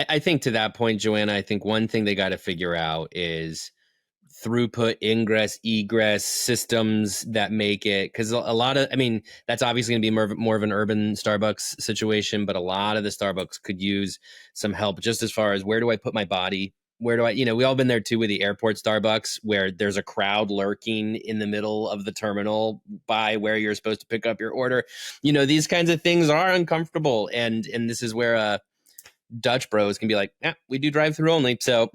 I think to that point, Joanna, I think one thing they got to figure out is throughput, ingress, egress systems that make it, because a lot of, that's obviously going to be more of an urban Starbucks situation, but a lot of the Starbucks could use some help just as far as where do I put my body? Where do I, we all been there too with the airport Starbucks where there's a crowd lurking in the middle of the terminal by where you're supposed to pick up your order. These kinds of things are uncomfortable. And this is where Dutch bros can be like, yeah, we do drive through only. So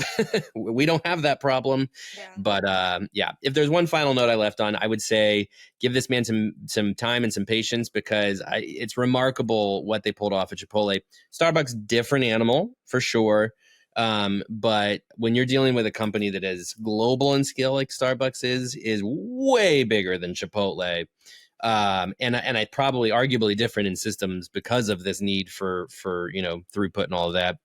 we don't have that problem. Yeah. But if there's one final note I left on, I would say give this man some time and some patience because it's remarkable what they pulled off at Chipotle. Starbucks, different animal for sure. But when you're dealing with a company that is global in scale like Starbucks is way bigger than Chipotle. And I probably arguably different in systems because of this need for throughput and all of that.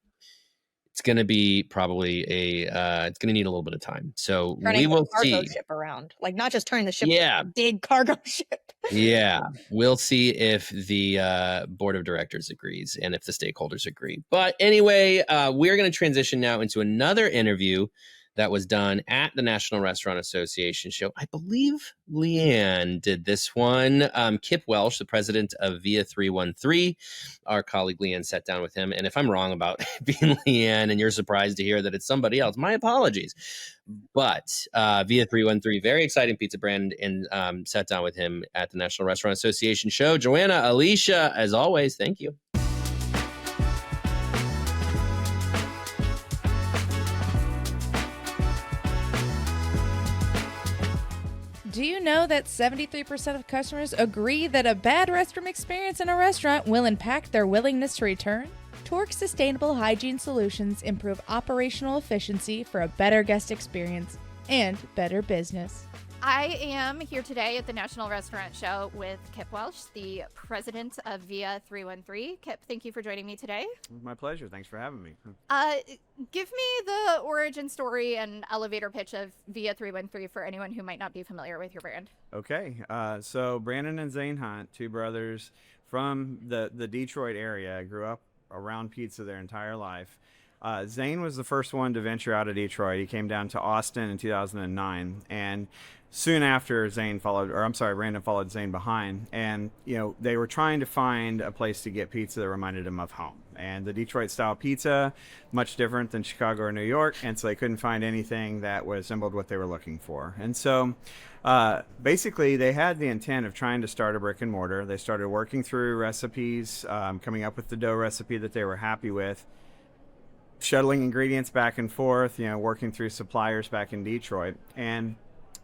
It's going to be probably it's going to need a little bit of time. So Turning we will the cargo see. ship around, like not just turning the ship, Yeah. a big cargo ship. Yeah, we'll see if the board of directors agrees and if the stakeholders agree. But anyway, we're going to transition now into another interview that was done at the National Restaurant Association show. I believe Leanne did this one. Kip Welsch, the president of VIA 313, our colleague Leanne sat down with him. And if I'm wrong about being Leanne and you're surprised to hear that it's somebody else, my apologies. But VIA 313, very exciting pizza brand, and sat down with him at the National Restaurant Association show. Joanna, Alicia, as always, thank you. Do you know that 73% of customers agree that a bad restroom experience in a restaurant will impact their willingness to return? Torque Sustainable Hygiene Solutions improve operational efficiency for a better guest experience and better business. I am here today at the National Restaurant Show with Kip Welsch, the president of VIA 313. Kip, thank you for joining me today. My pleasure. Thanks for having me. Give me the origin story and elevator pitch of VIA 313 for anyone who might not be familiar with your brand. Okay. So Brandon and Zane Hunt, two brothers from the Detroit area, grew up around pizza their entire life. Zane was the first one to venture out of Detroit. He came down to Austin in 2009, and soon after Brandon followed Zane behind, and they were trying to find a place to get pizza that reminded them of home. And the Detroit style pizza, much different than Chicago or New York, and so they couldn't find anything that resembled what they were looking for. And so basically they had the intent of trying to start a brick and mortar. They started working through recipes, coming up with the dough recipe that they were happy with, shuttling ingredients back and forth, working through suppliers back in Detroit. And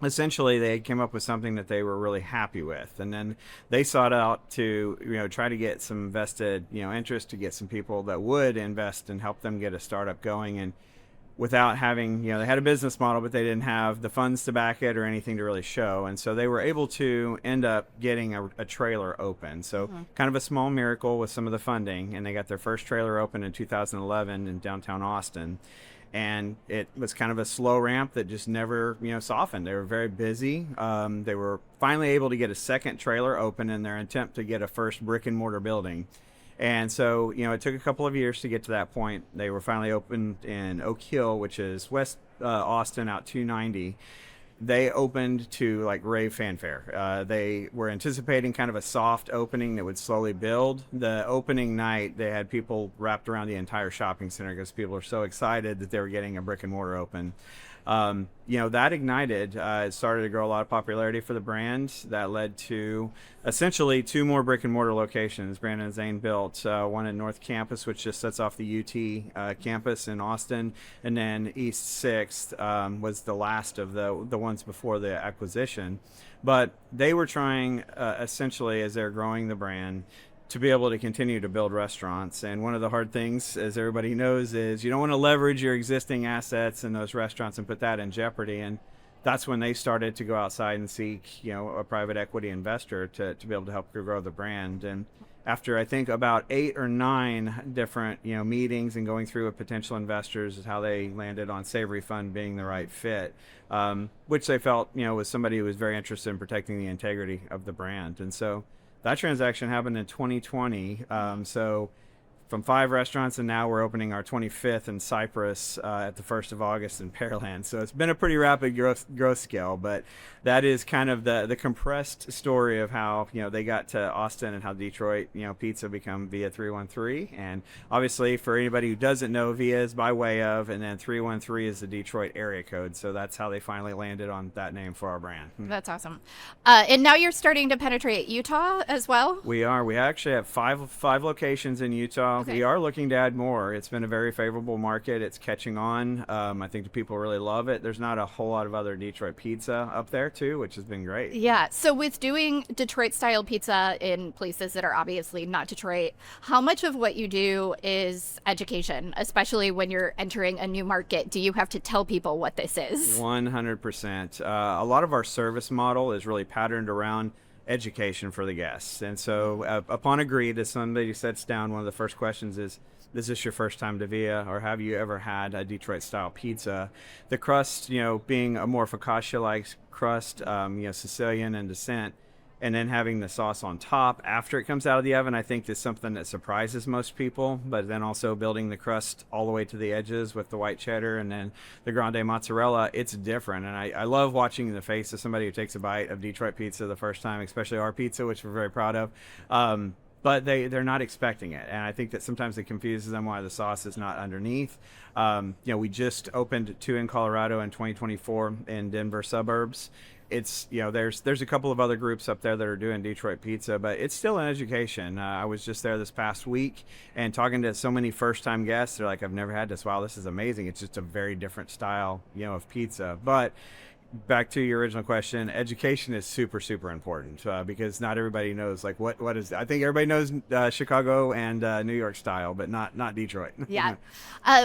essentially they came up with something that they were really happy with. And then they sought out to, try to get some vested, interest, to get some people that would invest and help them get a startup going. And without having, they had a business model, but they didn't have the funds to back it or anything to really show. And so they were able to end up getting a trailer open. So kind of a small miracle with some of the funding. And they got their first trailer open in 2011 in downtown Austin. And it was kind of a slow ramp that just never, softened. They were very busy. They were finally able to get a second trailer open in their attempt to get a first brick and mortar building. And so, it took a couple of years to get to that point. They were finally opened in Oak Hill, which is West Austin, out 290. They opened to rave fanfare. They were anticipating kind of a soft opening that would slowly build. The opening night, they had people wrapped around the entire shopping center because people were so excited that they were getting a brick and mortar open. That ignited, it started to grow a lot of popularity for the brand. That led to essentially two more brick and mortar locations. Brandon and Zane built one at North Campus, which just sets off the UT campus in Austin, and then East 6th was the last of the ones before the acquisition. But they were trying, essentially, as they're growing the brand, to be able to continue to build restaurants. And one of the hard things, as everybody knows, is you don't want to leverage your existing assets in those restaurants and put that in jeopardy. And that's when they started to go outside and seek, a private equity investor to be able to help grow the brand. And after, I think, about 8 or 9 different, meetings and going through with potential investors, is how they landed on Savory Fund being the right fit, which they felt, was somebody who was very interested in protecting the integrity of the brand. And so that transaction happened in 2020. So from 5 restaurants, and now we're opening our 25th in Cyprus at the 1st of August in Pearland. So it's been a pretty rapid growth scale, but that is kind of the compressed story of how they got to Austin and how Detroit pizza become VIA 313. And obviously, for anybody who doesn't know, VIA is by way of, and then 313 is the Detroit area code. So that's how they finally landed on that name for our brand. That's awesome. And now you're starting to penetrate Utah as well? We are. We actually have five locations in Utah. Okay. we are looking to add more. It's been a very favorable market. It's catching on. I think the people really love it. There's not a whole lot of other Detroit pizza up there too, which has been great. Yeah. So with doing Detroit style pizza in places that are obviously not Detroit, how much of what you do is education, especially when you're entering a new market? Do you have to tell people what this is? 100%. A lot of our service model is really patterned around education for the guests. And so upon agreed, as somebody sits down, one of the first questions is this your first time to Via, or have you ever had a Detroit style pizza? The crust, being a more focaccia-like crust, Sicilian and descent, and then having the sauce on top after it comes out of the oven, I think is something that surprises most people. But then also building the crust all the way to the edges with the white cheddar and then the grande mozzarella, it's different. And I love watching the face of somebody who takes a bite of Detroit pizza the first time, especially our pizza, which we're very proud of. But they're not expecting it. And I think that sometimes it confuses them why the sauce is not underneath. We just opened 2 in Colorado in 2024 in Denver suburbs. It's, there's a couple of other groups up there that are doing Detroit pizza, but it's still an education. I was just there this past week and talking to so many first-time guests. They're like, I've never had this. Wow, this is amazing. It's just a very different style, of pizza. But back to your original question, education is super, super important because not everybody knows what is. I think everybody knows Chicago and New York style, but not Detroit. Yeah.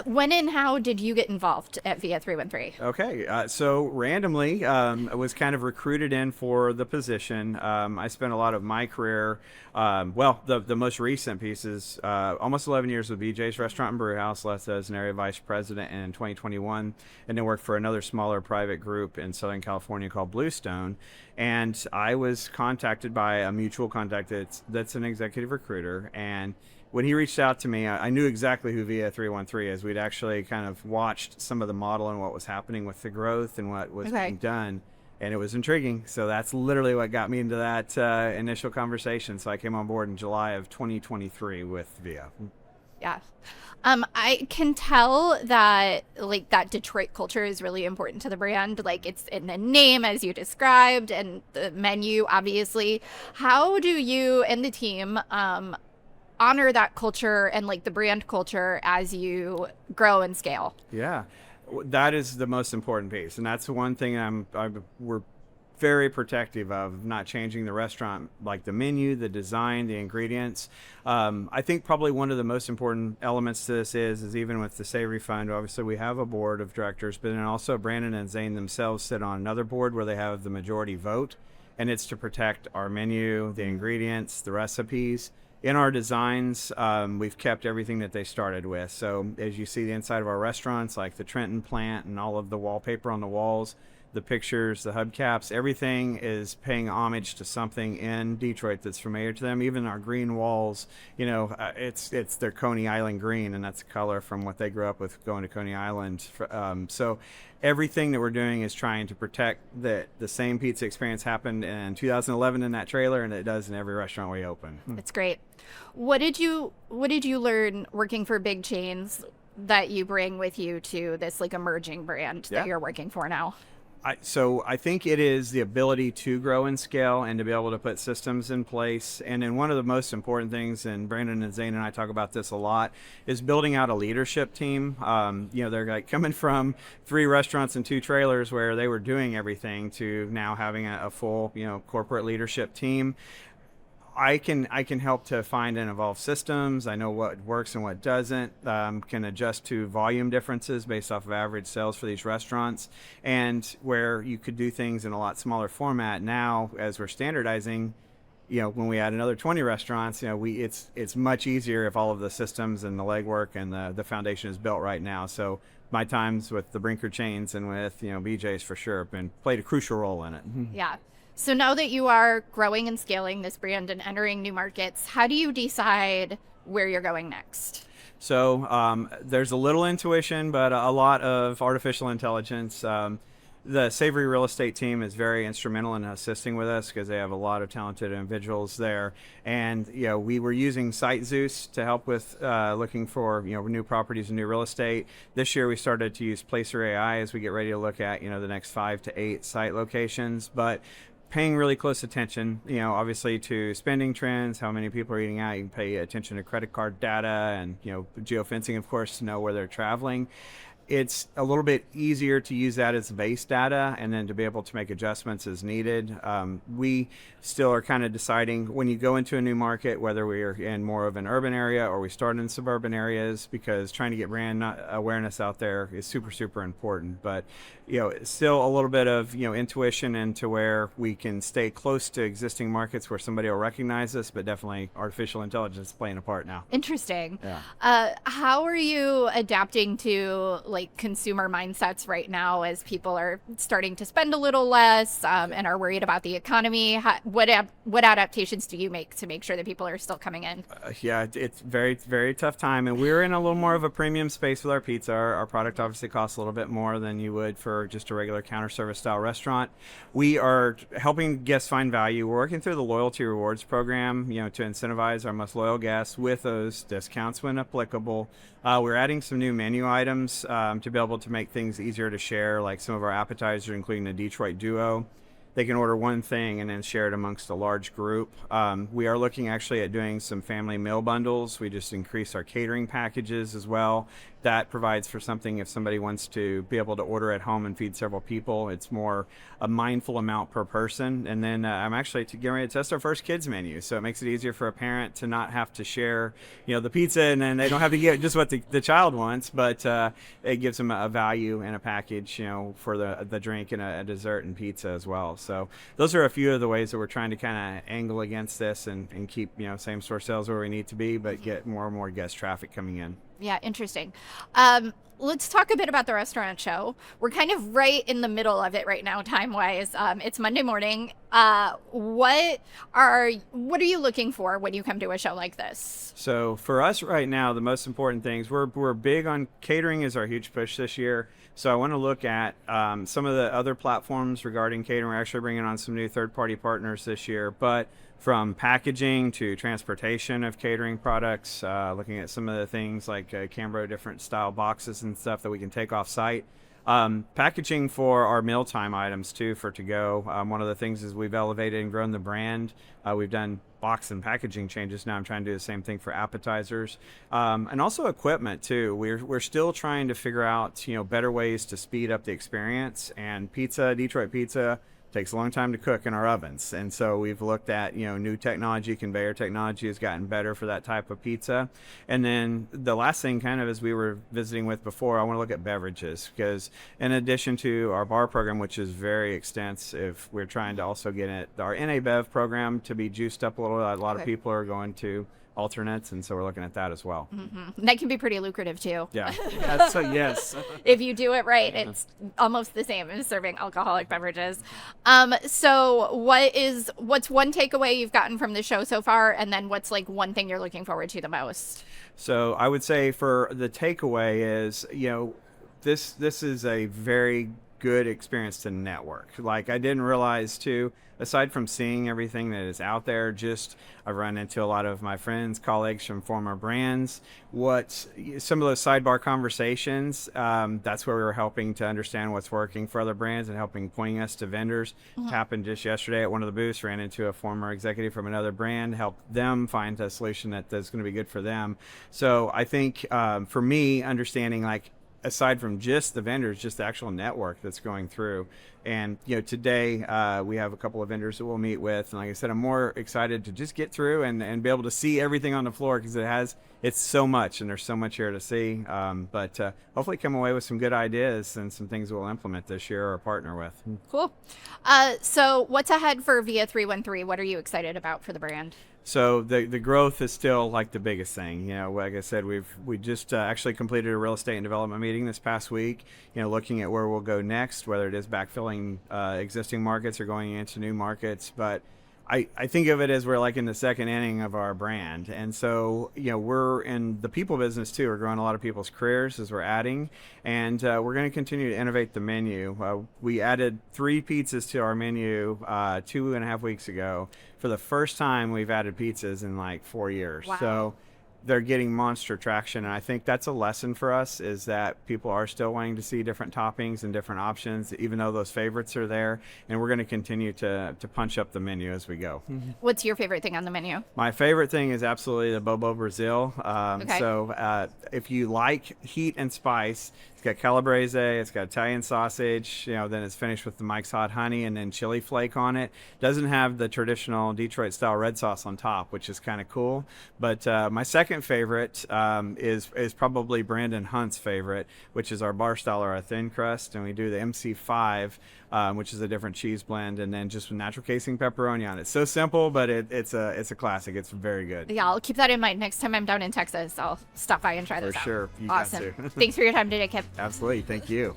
When and how did you get involved at Via 313? Okay, so randomly, I was kind of recruited in for the position. I spent a lot of my career, the most recent pieces, almost 11 years with BJ's Restaurant and Brew House, left as an area vice president in 2021, and then worked for another smaller private group in Southern California called Bluestone. And I was contacted by a mutual contact that's an executive recruiter. And when he reached out to me, I knew exactly who Via 313 is. We'd actually kind of watched some of the model and what was happening with the growth and what was being done. And it was intriguing. So that's literally what got me into that initial conversation. So I came on board in July of 2023 with Via. Yeah. I can tell that that Detroit culture is really important to the brand. It's in the name, as you described, and the menu, obviously. How do you and the team honor that culture and the brand culture as you grow and scale? Yeah, that is the most important piece. And that's the one thing we're very protective of, not changing the restaurant, like the menu, the design, the ingredients. I think probably one of the most important elements to this is even with the Savory Fund, obviously we have a board of directors, but then also Brandon and Zane themselves sit on another board where they have the majority vote, and it's to protect our menu, the ingredients, the recipes. In our designs, we've kept everything that they started with. So as you see the inside of our restaurants, like the Trenton plant and all of the wallpaper on the walls, the pictures, the hubcaps, everything is paying homage to something in Detroit that's familiar to them. Even our green walls, it's their Coney Island green, and that's a color from what they grew up with going to Coney Island. So everything that we're doing is trying to protect the same pizza experience happened in 2011 in that trailer, and it does in every restaurant we open. It's great. What did you learn working for big chains that you bring with you to this emerging brand that you're working for now? So I think it is the ability to grow and scale and to be able to put systems in place. And then one of the most important things, and Brandon and Zane and I talk about this a lot, is building out a leadership team. They're coming from 3 restaurants and 2 trailers where they were doing everything to now having a full, corporate leadership team. I can help to find and evolve systems. I know what works and what doesn't, can adjust to volume differences based off of average sales for these restaurants, and where you could do things in a lot smaller format. Now, as we're standardizing, when we add another 20 restaurants, it's much easier if all of the systems and the legwork and the foundation is built right now. So my times with the Brinker chains and with, BJ's for sure have played a crucial role in it. Yeah. So now that you are growing and scaling this brand and entering new markets, how do you decide where you're going next? So there's a little intuition, but a lot of artificial intelligence. The Savory real estate team is very instrumental in assisting with us because they have a lot of talented individuals there. And, we were using SiteZeus to help with looking for, new properties and new real estate. This year we started to use Placer AI as we get ready to look at, the next 5 to 8 site locations. But paying really close attention, obviously to spending trends, how many people are eating out. You can pay attention to credit card data and, geofencing, of course, to know where they're traveling. It's a little bit easier to use that as base data and then to be able to make adjustments as needed. We still are kind of deciding when you go into a new market, whether we are in more of an urban area or we start in suburban areas, because trying to get brand awareness out there is super, super important. But, still a little bit of, intuition into where we can stay close to existing markets where somebody will recognize us, but definitely artificial intelligence is playing a part now. Interesting. Yeah. How are you adapting to consumer mindsets right now as people are starting to spend a little less and are worried about the economy? What adaptations do you make to make sure that people are still coming in? Yeah, it's very, very tough time. And we're in a little more of a premium space with our pizza. Our product obviously costs a little bit more than you would for just a regular counter service style restaurant. We are helping guests find value. We're working through the loyalty rewards program, to incentivize our most loyal guests with those discounts when applicable. We're adding some new menu items to be able to make things easier to share, like some of our appetizers, including the Detroit Duo. They can order one thing and then share it amongst a large group. We are looking actually at doing some family meal bundles. We just increased our catering packages as well. That provides for something if somebody wants to be able to order at home and feed several people. It's more a mindful amount per person. And then I'm actually getting ready to test our first kids menu. So it makes it easier for a parent to not have to share, the pizza, and then they don't have to get just what the child wants, but it gives them a value and a package, for the drink and a dessert and pizza as well. So those are a few of the ways that we're trying to kind of angle against this and keep, same store sales where we need to be, but get more and more guest traffic coming in. Yeah, interesting. Let's talk a bit about the restaurant show. We're kind of right in the middle of it right now, time-wise. It's Monday morning. What are you looking for when you come to a show like this? So for us right now, the most important things, we're big on catering is our huge push this year. So I want to look at some of the other platforms regarding catering. We're actually bringing on some new third-party partners this year, but from packaging to transportation of catering products, looking at some of the things like Cambro different style boxes and stuff that we can take off site. Packaging for our mealtime items too for to-go. One of the things is we've elevated and grown the brand. We've done box and packaging changes. Now I'm trying to do the same thing for appetizers, and also equipment too. We're still trying to figure out better ways to speed up the experience. And Detroit pizza takes a long time to cook in our ovens, and so we've looked at new technology. Conveyor technology has gotten better for that type of pizza. And then the last thing, kind of as we were visiting with before, I want to look at beverages, because in addition to our bar program, which is very extensive, we're trying to also get our NA Bev program to be juiced up a little. A lot of people are going to alternates, and so we're looking at that as well. Mm-hmm. That can be pretty lucrative too. Yeah. So yes. If you do it right, it's almost the same as serving alcoholic beverages. So what's one takeaway you've gotten from the show so far, and then what's one thing you're looking forward to the most? So I would say for the takeaway is, this is a very good experience to network. I didn't realize too, aside from seeing everything that is out there, I've run into a lot of my friends, colleagues from former brands. Some of those sidebar conversations, that's where we were helping to understand what's working for other brands and pointing us to vendors. Mm-hmm. Happened just yesterday at one of the booths, ran into a former executive from another brand, helped them find a solution that's going to be good for them. So I think for me, understanding aside from just the vendors, just the actual network that's going through. And, today we have a couple of vendors that we'll meet with. And like I said, I'm more excited to just get through and be able to see everything on the floor, because it's so much, and there's so much here to see. But hopefully come away with some good ideas and some things we'll implement this year or partner with. Cool. So what's ahead for Via 313? What are you excited about for the brand? So the growth is still the biggest thing. Like I said, we just actually completed a real estate and development meeting this past week. Looking at where we'll go next, whether it is backfilling existing markets or going into new markets. But I think of it as we're in the second inning of our brand. And so, we're in the people business too. We're growing a lot of people's careers as we're adding, and we're going to continue to innovate the menu. We added 3 pizzas to our menu 2.5 weeks ago. For the first time, we've added pizzas in 4 years. Wow. So they're getting monster traction. And I think that's a lesson for us, is that people are still wanting to see different toppings and different options, even though those favorites are there. And we're going to continue to punch up the menu as we go. What's your favorite thing on the menu? My favorite thing is absolutely the Bobo Brazil. Okay. So if you like heat and spice, it's got calabrese, it's got Italian sausage, then it's finished with the Mike's Hot Honey and then chili flake on it. Doesn't have the traditional Detroit style red sauce on top, which is kind of cool. But my second favorite is probably Brandon Hunt's favorite, which is our bar style or our thin crust. And we do the MC5, which is a different cheese blend, and then just with natural casing pepperoni on it. So simple, but it's a classic. It's very good. Yeah, I'll keep that in mind next time I'm down in Texas. I'll stop by and try For those out. sure. You Awesome. got to. Thanks for your time today, Kip. Absolutely. Thank you.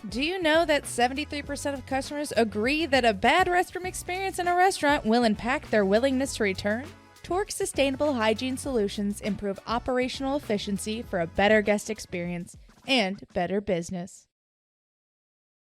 Do you know that 73% of customers agree that a bad restroom experience in a restaurant will impact their willingness to return? Torque Sustainable Hygiene Solutions improve operational efficiency for a better guest experience and better business.